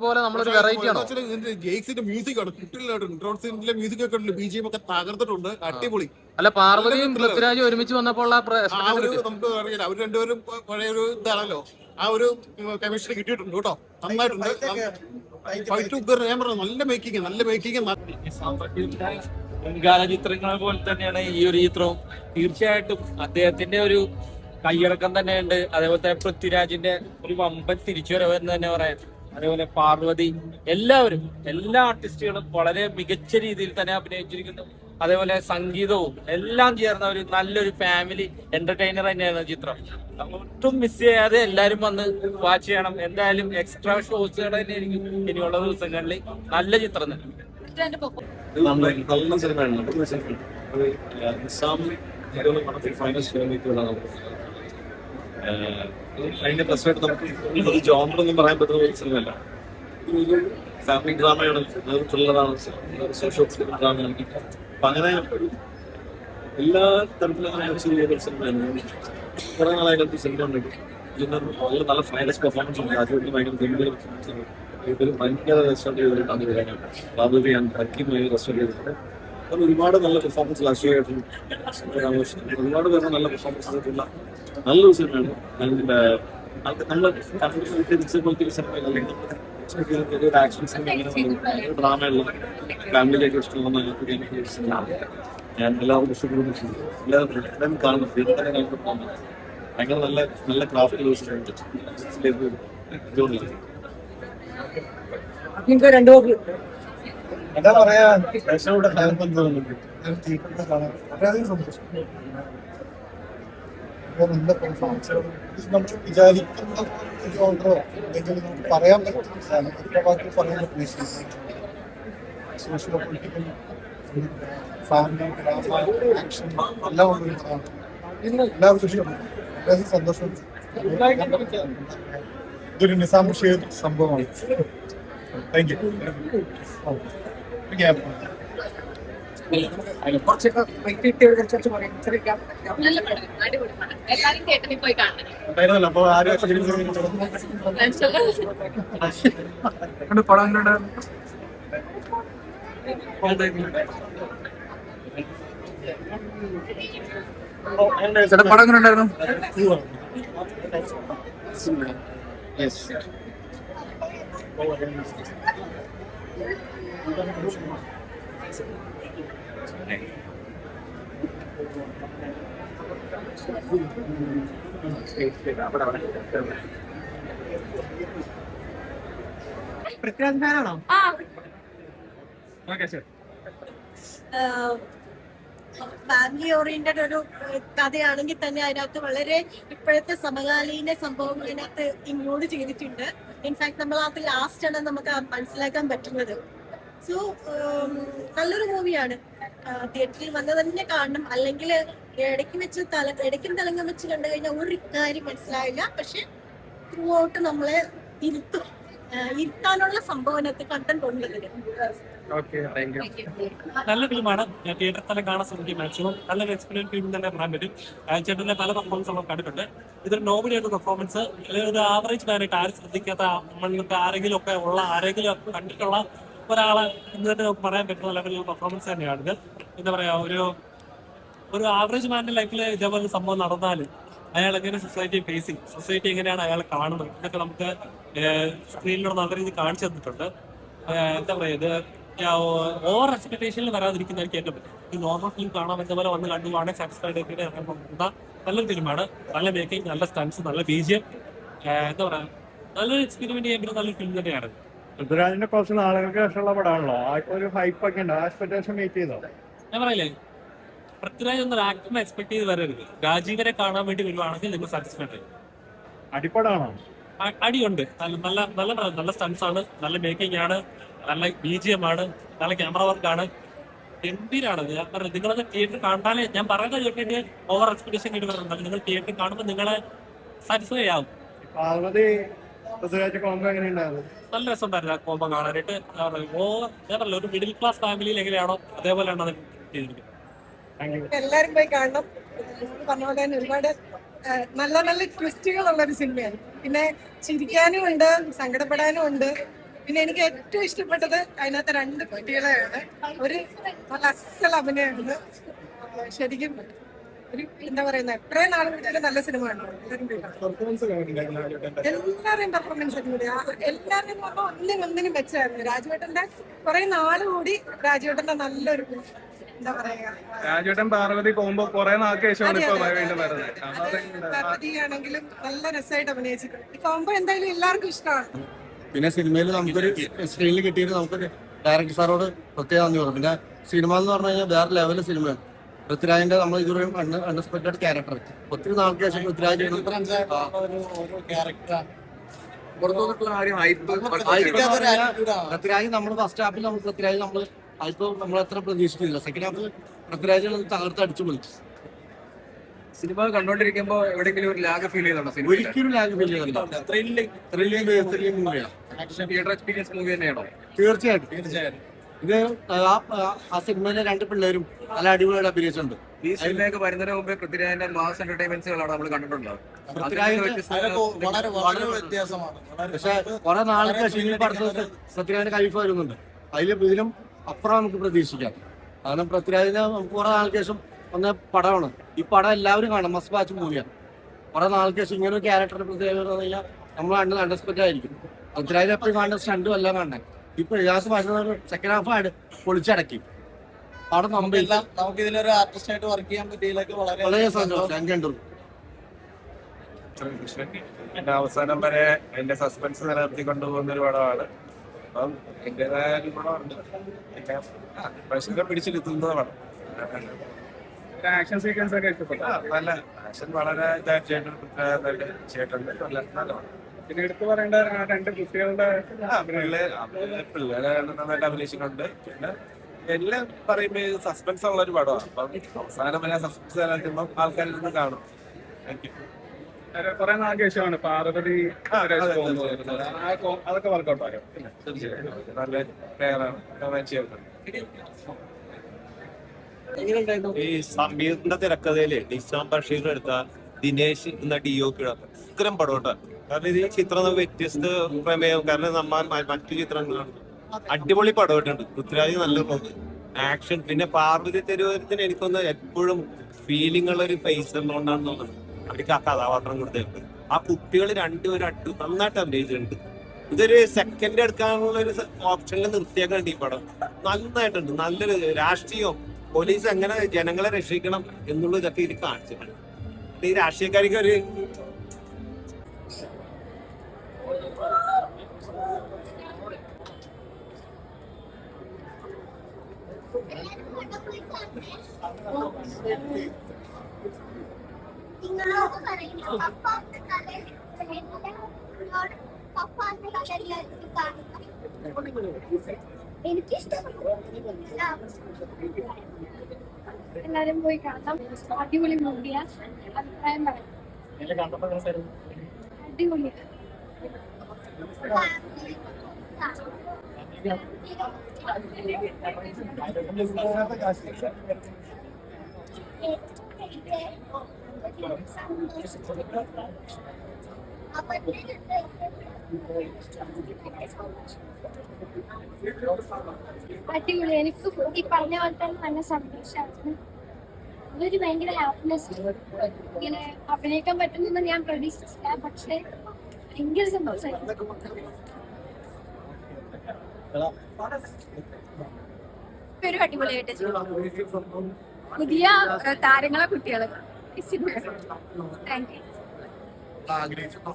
പോലെ നമ്മളൊരു വെറൈറ്റി ആണോ? ജെയ്ക്സിന്റെ മ്യൂസിക് ആണ് കിട്ടില്ല. മ്യൂസിക് ഒക്കെ ഉണ്ട്, BGM ഒക്കെ തകർത്തിട്ടുണ്ട്, അടിപൊളി. അല്ല, പാർവതിയും പൃഥ്വിരാജും ഒരുമിച്ച് വന്നപ്പോൾ നമുക്ക് അറിയില്ല, അവർ രണ്ടുപേരും പഴയ ഒരു ഇതാണല്ലോ, ആ ഒരു കെമിസ്ട്രി കിട്ടിയിട്ടുണ്ട് കേട്ടോ, നന്നായിട്ടുണ്ട്. ഫൈറ്റ് ഞാൻ പറഞ്ഞു, നല്ല മേക്കിങ്. മുൻകാല ചിത്രങ്ങളെ പോലെ തന്നെയാണ് ഈ ഒരു ചിത്രവും. തീർച്ചയായിട്ടും അദ്ദേഹത്തിന്റെ ഒരു കൈയടക്കം തന്നെയുണ്ട്. അതേപോലെ തന്നെ പൃഥ്വിരാജിന്റെ ഒരു വമ്പൻ തിരിച്ചുവരവ് എന്ന് തന്നെ പറയാം. അതേപോലെ പാർവതി, എല്ലാ ആർട്ടിസ്റ്റുകളും വളരെ മികച്ച രീതിയിൽ തന്നെ അഭിനയിച്ചിരിക്കുന്നു. അതേപോലെ സംഗീതവും എല്ലാം ചേർന്ന ഒരു നല്ലൊരു ഫാമിലി എന്റർടൈനർ തന്നെയാണ് ചിത്രം. ഒട്ടും മിസ് ചെയ്യാതെ എല്ലാരും വന്ന് വാച്ച് ചെയ്യണം. എന്തായാലും എക്സ്ട്രാ ഷോസുകൾ തന്നെ ആയിരിക്കും ഇനിയുള്ള ദിവസങ്ങളിൽ. നല്ല ചിത്രം തന്നെ. നല്ല സിനിമയാണ്. അതിന്റെ പ്രശ്നമായിട്ട് നമുക്ക് ഒരു ജോണറൊന്നും പറയാൻ പറ്റുന്ന ഒരു സിനിമയല്ല. ഒരു ഫാമിലി ഡ്രാമയാണ്, ത്രില്ലറാണ്, സോഷ്യൽ ഡ്രാമയാണ്. അപ്പൊ അങ്ങനെ എല്ലാ തരത്തിലും സിനിമയാണ്. കുറെ നാളായിട്ട് സിനിമ ഉണ്ടെങ്കിൽ ഇതിന് നല്ല ഫൈനസ് പെർഫോമൻസ് ഉണ്ട്. രാജുവിന് ഭയങ്കര ഗംഭീര ഇതൊരു ഭയങ്കര റെസ്റ്റോറൻറ്റ് ചെയ്തിട്ടാണ് വരാനായിട്ട്. ബാബുബി ഹക്കീമായി റെസ്റ്റോറൻറ്റ് ചെയ്തിട്ടുണ്ട്. അത് ഒരുപാട് നല്ല പെർഫോമൻസ് അശ്വയായിട്ടും ഒരുപാട് പേരുടെ നല്ല പെർഫോമൻസ് ആയിട്ടുള്ള നല്ലൊരു സിനിമയാണ്. നമ്മൾ പോലത്തെ സിനിമ അല്ലെങ്കിൽ ഒരു ആക്ഷൻ സിനിമ, ഡ്രാമയുള്ള ഫാമിലിയിലേക്ക് ഇഷ്ടമുള്ള ഞാൻ എല്ലാവർക്കും ഇഷ്ടപ്പെടുന്നു. എല്ലാവരും കാണുന്നു, ഭയങ്കര നല്ല ക്രാഫ്റ്റ് എന്താ പറയാ, പ്രേക്ഷകരുടെ തോന്നുന്നുണ്ട്. വളരെയധികം സന്തോഷം. നല്ല പെർഫോമൻസ് നമുക്ക് വിചാരിക്കുന്ന ജോണറോ അല്ലെങ്കിൽ നമുക്ക് പറയാൻ പറ്റുന്നതാണ്. ഒറ്റ വാക്കിൽ പറയാൻ പറ്റുന്ന social political family drama action എല്ലാം ഉള്ളൊരു പടമാണ്. എല്ലാവർക്കും ഇഷ്ടപ്പെട്ടു. വളരെയധികം സന്തോഷം. ഇതൊരു നിസാം ബഷീർ സംഭവമാണ്. Thank you. അപ്പൊ പടം എങ്ങനെ ഉണ്ടായിരുന്നു? പൃഥ്വിരാജാണോ? ഫാമിലി ഓറിയന്റഡ് ഒരു കഥയാണെങ്കിൽ തന്നെ അതിനകത്ത് വളരെ ഇപ്പോഴത്തെ സമകാലീന സംഭവങ്ങൾ ഇതിനകത്ത് ഇൻക്ലൂഡ് ചെയ്തിട്ടുണ്ട്. ഇൻഫാക്ട് നമ്മൾ അത് ലാസ്റ്റ് ആണ് നമുക്ക് മനസ്സിലാക്കാൻ പറ്റുന്നത്. സോ നല്ലൊരു മൂവിയാണ്. തിയേറ്ററിൽ വന്ന് തന്നെ കാണണം. അല്ലെങ്കിൽ ഇടയ്ക്കും തലങ്കം വെച്ച് കണ്ടു കഴിഞ്ഞാൽ ഒരു കാര്യം മനസ്സിലായില്ല. പക്ഷെ ത്രൂ ഔട്ട് നമ്മളെ ഇരുത്താനുള്ള സംഭവനത്തെ കണ്ടന്റ് ഉണ്ട്. നല്ല ഫിലിമാണ്. ഞാൻ തിയേറ്ററിൽ തന്നെ കാണാൻ ശ്രമിക്കും. മാക്സിമം നല്ലൊരു എക്സ്പീരിയൻസ് ഫിലിം തന്നെ പറയാൻ പറ്റും. ചേട്ടന്റെ പല പെർഫോമൻസ് നമ്മൾ കണ്ടിട്ടുണ്ട്. ഇതൊരു നോബിയായിട്ട് പെർഫോമൻസ്, ഒരു ആവറേജ് മാനായിട്ട് ആരും ശ്രദ്ധിക്കാത്ത നമ്മൾക്ക് ആരെങ്കിലും ഒക്കെ ഉള്ള ആരെങ്കിലും കണ്ടിട്ടുള്ള ഒരാളെ എന്നിട്ട് പറയാൻ പറ്റുന്ന ലെവലിലുള്ള പെർഫോമൻസ് തന്നെയാണിത്. എന്താ പറയാ, ഒരു ആവറേജ് മാന്റെ ലൈഫിൽ ഇതേപോലെ സംഭവം നടന്നാൽ അയാൾ എങ്ങനെ സൊസൈറ്റി എങ്ങനെയാണ് അയാൾ കാണുന്നത് ഇതൊക്കെ നമുക്ക് സ്ക്രീനിലൂടെ നല്ല രീതിയിൽ കാണിച്ചു തന്നിട്ടുണ്ട്. എന്താ പറയാ, ഇത് ഓവർ എക്സ്പെക്ടേഷനിൽ വരാതിരിക്കുന്നതായിരിക്കും ഏറ്റവും പറ്റും. ഈ നോർമൽ ഫിലിം കാണാൻ ഇതുപോലെ വന്ന് കണ്ടുപോകാണെങ്കിൽ സാറ്റിസ്ഫൈഡ് ആയിട്ട് നല്ലൊരു ഫിലിമാണ്. നല്ല മേക്കിംഗ്, നല്ല സ്റ്റൺസ്, നല്ല BGM. എന്താ പറയാ, നല്ലൊരു എക്സ്പെരിമെന്റ് ചെയ്യാൻ പറ്റുന്ന നല്ലൊരു ഫിലിം തന്നെയാണ്. പൃഥ്വിരാജിന്റെ കുറച്ച് നാളുകൾക്ക് ശേഷമുള്ള പടമാണല്ലോ, ഒരു ഹൈപ്പ് ഒക്കെ ഉണ്ട്. ആ എക്സ്പെക്ടേഷൻ മീറ്റ് ചെയ്തോ? ഞാൻ പറയില്ലേ, പൃഥ്വിരാജ് എന്നൊരു ആക്ടറിനെ എക്സ്പെക്ട് ചെയ്ത് വരരുത്. രാജീവരെ കാണാൻ വേണ്ടി വരുവാണെങ്കിൽ നിങ്ങൾ സാറ്റിസ്ഫൈഡ് ആയി. അടിപ്പടാണോ? അടിയുണ്ട്, നല്ല സ്റ്റൺസ് ആണ്, നല്ല മേക്കിംഗ് ആണ്, നല്ല BGM ആണ്, നല്ല ക്യാമറ വർക്കാണ്, ഗംഭീരാണ്. ഞാൻ പറഞ്ഞത് നിങ്ങളത് തിയേറ്റർ കണ്ടാലേ, ഞാൻ പറയുന്നത് കേട്ടിട്ട് ഓവർ എക്സ്പെക്ടേഷൻ കേട്ട് വരുന്നുണ്ട്. നിങ്ങൾ തിയേറ്ററിൽ കാണുമ്പോൾ നിങ്ങളെ സാറ്റിസ്ഫൈ ആവും. നല്ല രസമുണ്ടായിരുന്നു ആ കോമ്പോ കാണാനായിട്ട്. ഞാൻ പറഞ്ഞില്ല, ഒരു മിഡിൽ ക്ലാസ് ഫാമിലിയിൽ എങ്ങനെയാണോ അതേപോലെയാണ് അത് ചെയ്തിരിക്കുന്നത്. എല്ലാരും പോയി കാണണം. പറഞ്ഞ പോലെ തന്നെ ഒരുപാട് നല്ല നല്ല ട്വിസ്റ്റുകളുള്ള ഒരു സിനിമയാണ്. പിന്നെ ചിരിക്കാനും ഉണ്ട്, സങ്കടപ്പെടാനും ഉണ്ട്. പിന്നെ എനിക്ക് ഏറ്റവും ഇഷ്ടപ്പെട്ടത് അതിനകത്ത് 2 കുട്ടികളെയാണ്. ഒരു നല്ല അസൽ അഭിനയമാണ്. ശരിക്കും ഒരു എന്താ പറയുന്നത്, ഇത്രയും നാൾ കൂടി നല്ല സിനിമ ആണ്. എല്ലാവരെയും പെർഫോമൻസ് എല്ലാവരെയും പറഞ്ഞാൽ ഒന്നിനും മെച്ചമായിരുന്നു. രാജുവേട്ടന്റെ കുറെ നാള് കൂടി രാജുവേട്ടന്റെ നല്ലൊരു എന്താ പറയാ, രാജുവേട്ടൻ പാർവതി കോമ്പോ കുറെ നാൾക്ക് ശേഷമാണ് ഇപ്പൊ വീണ്ടും വരുന്നത്. പാർവതിയാണെങ്കിലും നല്ല രസമായിട്ട് അഭിനയിച്ചിട്ടുണ്ട്. ഈ കോമ്പോ എന്തായാലും എല്ലാവർക്കും ഇഷ്ടമാണ്. പിന്നെ സിനിമയിൽ നമുക്കൊരു സ്ക്രീനിൽ കിട്ടിയിട്ട് നമുക്കൊരു ഡയറക്ടർ സാറോട് പ്രത്യേകം നന്ദി പറഞ്ഞു. പിന്നെ സിനിമ എന്ന് പറഞ്ഞു കഴിഞ്ഞാൽ വേറെ ലെവലിൽ സിനിമയാണ്. പൃഥ്വിരാജിന്റെ നമ്മൾ ഇതുവരെ അൺഎക്സ്പെക്ടഡ് ക്യാരക്ടർ, ഒത്തിരി നാൾക്ക് ശേഷം പൃഥ്വിരാജ് പൃഥ്വിരാജ് നമ്മൾ ഫസ്റ്റ് ഹാഫിൽ നമ്മൾ പൃഥ്വിരാജ് നമ്മൾ അത്ര പ്രതീക്ഷിക്കുന്നില്ല. സെക്കൻഡ് ഹാഫ് പൃഥ്വിരാജ് തകർത്ത് അടിച്ചു പൊളിച്ചു. സിനിമ കണ്ടോണ്ടിരിക്കുമ്പോ എവിടെയെങ്കിലും ഒരു ലാഗ് ഫീൽ ചെയ്യുന്നുണ്ടോ? ഒരിക്കലും ലാഗ് ഫീൽ ചെയ്തില്ല. തിയേറ്റർ എക്സ്പീരിയൻസ് മൂവി തന്നെയാണോ? തീർച്ചയായിട്ടും. ഇത് ആ സിനിമയിലെ 2 പിള്ളേരും നല്ല അടിപൊളിയായിട്ട് അഭിനയിച്ചിട്ടുണ്ട്. ഈ സിനിമയൊക്കെ വരുന്നതിന് മുമ്പേ പൃഥ്വിരാജിന്റെ മാസ് എന്റർടൈൻമെന്റ്സുകളാണ് നമ്മൾ കണ്ടിട്ടുണ്ടോ? വളരെ വ്യത്യാസമാണ്. പക്ഷെ കുറെ നാൾക്ക് ശേഷം ഈ പടത്തിൽ പൃഥ്വിരാജിന്റെ കൈഫ് വരുന്നുണ്ട്. ഇതിലും അപ്പുറം നമുക്ക് പ്രതീക്ഷിക്കാം. കാരണം പൃഥ്വിരാജിനെ നമുക്ക് കുറെ നാൾക്ക് ശേഷം വന്ന പടമാണ്. ഈ പടം എല്ലാവരും കാണാം, മസ്റ്റ് വാച്ച് മൂവിയാണ്. കുറെ നാൾക്ക് ശേഷം ഇങ്ങനെ ഒരു ക്യാരക്ടർ പൃഥ്വിരാജ് എന്ന് പറഞ്ഞാൽ നമ്മൾ അൺഎക്സ്പെക്ടഡ് ആയിരിക്കും. പൃഥ്വിരാജ് എപ്പോഴും കാണുന്ന സ്റ്റണ്ടും എല്ലാം കാണാൻ. ഇപ്പൊ ഇതിനകത്ത് പറയുന്നത് സെക്കൻഡ് ഹാഫ് ആയിട്ട് പൊളിച്ചടക്കി പടം നമ്പില്ല. നമുക്ക് ഇതിലൊരു ആർട്ടിസ്റ്റായിട്ട് വർക്ക് ചെയ്യാൻ പറ്റിയതിലൊക്കെ വളരെ സന്തോഷം. ഞാൻ കണ്ടു. എന്റെ അവസാനം വരെ എന്റെ സസ്പെൻസ് നിലനിർത്തി കൊണ്ടുപോകുന്ന ഒരു പടമാണ്. അപ്പം എന്റേതായ ഒരു ഗുണമുണ്ട്. പിന്നെ പ്രശ്നം പിടിച്ചെടുത്തുന്ന പടം. ആക്ഷൻ സീക്വൻസ് ഒക്കെ ഇഷ്ടപ്പെട്ടു. നല്ല ആക്ഷൻ വളരെ ചെയ്തിട്ടുണ്ട്. നല്ല പിന്നെ എടുത്തു പറയേണ്ട 2 കുട്ടികളുടെ പിള്ളേരെ നന്നായിട്ട് അഭിനയിച്ചിട്ടുണ്ട്. പിന്നെ എല്ലാം പറയുമ്പോ സസ്പെൻസ് ഉള്ള ഒരു പടമാണ്. അപ്പം അവസാനം വരെ സസ്പെൻസ് നിലനിർത്തുമ്പോൾ ആൾക്കാരിൽ നിന്ന് കാണും. കുറെ നാൾക്ക് ശേഷമാണ് പാർവതി അതൊക്കെ വർക്കൗട്ട് ആയോ? നല്ല പ്ലെയറാണ്, നന്നായി ചെയ്യുന്നുണ്ട്. ഈ സമീറിന്റെ തിരക്കഥയില് നിസാം ബഷീർ എടുത്ത ദിനേശ് എന്ന DOP ഉഗ്രം പടോട്ടാണ്. കാരണം ഇത് ഈ ചിത്രം വ്യത്യസ്ത പ്രമേയം, കാരണം മറ്റു ചിത്രങ്ങളാണ്. അടിപൊളി പടമായിട്ടുണ്ട്. പൃഥ്വിരാജ് നല്ല ആക്ഷൻ. പിന്നെ പാർവതി തെരുവത്തിന് എനിക്കൊന്ന് എപ്പോഴും ഫീലിംഗ് ഉള്ള ഒരു ഫേസ് ഉള്ളതുകൊണ്ടാണ് തോന്നുന്നത് അവർക്ക് ആ കഥാപാത്രം കൊടുത്തേക്ക്. ആ കുട്ടികൾ 2 നന്നായിട്ട് അഭിനയിച്ചിട്ടുണ്ട്. ഇതൊരു സെക്കൻഡ് എടുക്കാനുള്ള ഒരു ഓപ്ഷനിൽ നിർത്തിയേക്കുന്നുണ്ട് ഈ പടം. നന്നായിട്ടുണ്ട്. നല്ലൊരു രാഷ്ട്രീയവും പോലീസ് എങ്ങനെ ജനങ്ങളെ രക്ഷിക്കണം എന്നുള്ള ഇതൊക്കെ ഇത് കാണിച്ചിട്ടുണ്ട്. ഈ രാഷ്ട്രീയക്കാർക്ക് ഒരു എല്ലാരും പോയി കാണാം. അടിപൊളി മൂവിയാ. അഭിപ്രായം പറയാം. അടിപൊളിയാണ്. അടിപൊളി. എനിക്ക് ഈ പറഞ്ഞ പോലെ തന്നെ നല്ല സന്തോഷമാണ്. ഇതൊരു ഭയങ്കര ഹാപ്പിനെസ്. ഇങ്ങനെ അഭിനയിക്കാൻ പറ്റുമെന്ന് ഞാൻ പ്രതീക്ഷിച്ചില്ല. പക്ഷെ ഭയങ്കര സന്തോഷമായിരുന്നു. ഒരു അടിപൊളിയായിട്ട് പുതിയ താരങ്ങളെ കുട്ടികളെ ഈ സിനിമ. Thank you.